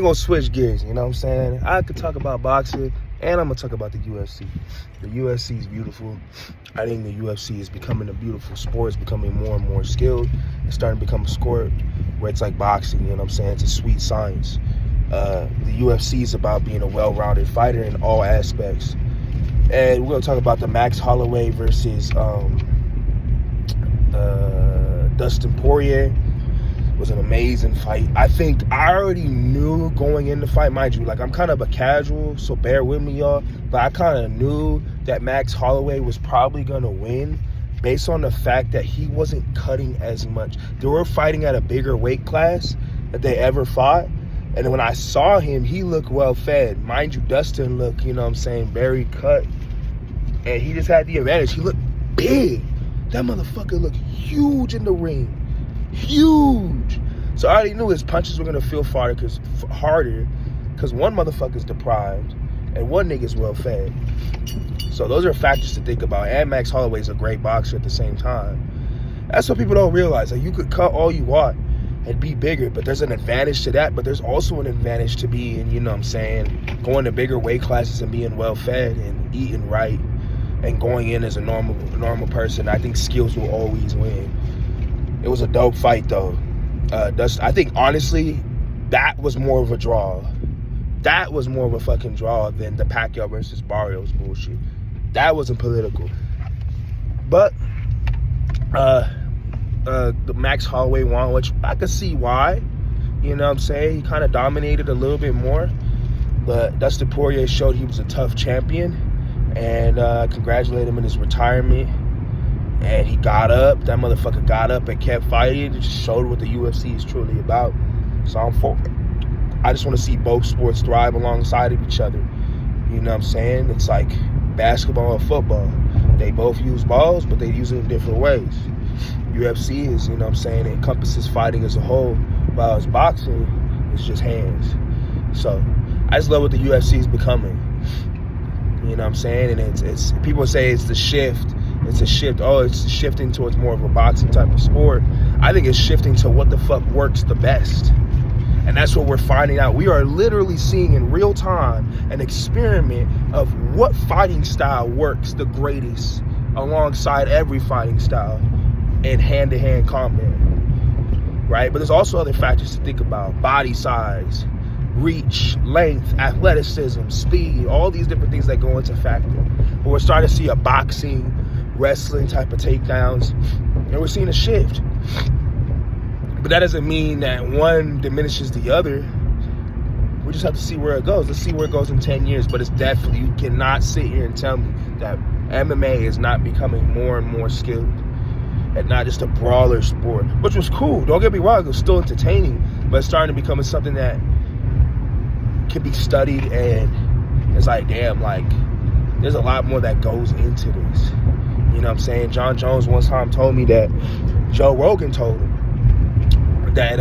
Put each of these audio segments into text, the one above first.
gonna switch gears, you know what I'm saying? I could talk about boxing, and I'm gonna talk about the UFC. The UFC is beautiful. I think the UFC is becoming a beautiful sport. It's becoming more and more skilled. It's starting to become a sport where it's like boxing, you know what I'm saying? It's a sweet science. The UFC is about being a well-rounded fighter in all aspects. And we're gonna talk about the Max Holloway versus Dustin Porier. Was an amazing fight. I think I already knew going in the fight, mind you, like I'm kind of a casual, so bear with me, y'all, but I kind of knew that Max Holloway was probably going to win based on the fact that he wasn't cutting as much. They were fighting at a bigger weight class that they ever fought, and when I saw him, he looked well fed. Mind you, Dustin looked, you know what I'm saying, very cut, and he just had the advantage. He looked big. That motherfucker looked huge in the ring. Huge. So I already knew his punches were gonna feel harder because one motherfucker's deprived and one nigga's well fed. So those are factors to think about. And Max Holloway's a great boxer at the same time. That's what people don't realize. Like, you could cut all you want and be bigger, but there's an advantage to that. But there's also an advantage to being, you know what I'm saying, going to bigger weight classes and being well fed and eating right and going in as a normal person. I think skills will always win. It was a dope fight, though. I think, honestly, that was more of a draw. That was more of a fucking draw than the Pacquiao versus Barrios bullshit. That wasn't political. But the Max Holloway won, which I could see why. You know what I'm saying? He kind of dominated a little bit more. But Dustin Porier showed he was a tough champion. And congratulate him in his retirement. And he got up. That motherfucker got up and kept fighting. It just showed what the UFC is truly about. So I'm for it. I just want to see both sports thrive alongside of each other. You know what I'm saying? It's like basketball and football. They both use balls, but they use it in different ways. UFC is, you know what I'm saying, it encompasses fighting as a whole, while it's boxing, it's just hands. So I just love what the UFC is becoming. You know what I'm saying? And it's people say it's the shift. It's a shift. Oh, it's shifting towards more of a boxing type of sport. I think it's shifting to what the fuck works the best. And that's what we're finding out. We are literally seeing in real time an experiment of what fighting style works the greatest alongside every fighting style in hand-to-hand combat. Right? But there's also other factors to think about. Body size, reach, length, athleticism, speed, all these different things that go into factor. But we're starting to see a boxing, wrestling type of takedowns, and we're seeing a shift. But that doesn't mean that one diminishes the other. We just have to see where it goes. Let's see where it goes in 10 years. But it's definitely, you cannot sit here and tell me that MMA is not becoming more and more skilled and not just a brawler sport, which was cool. Don't get me wrong, it was still entertaining, but it's starting to become something that can be studied, and it's like, damn, like, there's a lot more that goes into this. You know what I'm saying? John Jones one time told me that Joe Rogan told him that,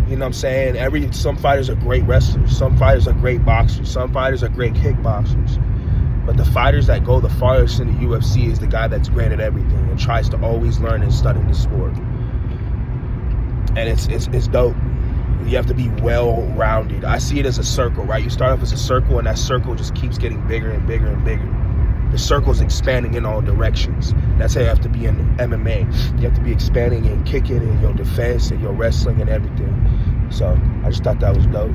you know what I'm saying, some fighters are great wrestlers, some fighters are great boxers, some fighters are great kickboxers. But the fighters that go the farthest in the UFC is the guy that's great at everything and tries to always learn and study the sport. And it's dope. You have to be well-rounded. I see it as a circle, right? You start off as a circle, and that circle just keeps getting bigger and bigger and bigger. The circle's expanding in all directions. That's how you have to be in MMA. You have to be expanding and kicking in your defense and your wrestling and everything. So I just thought that was dope.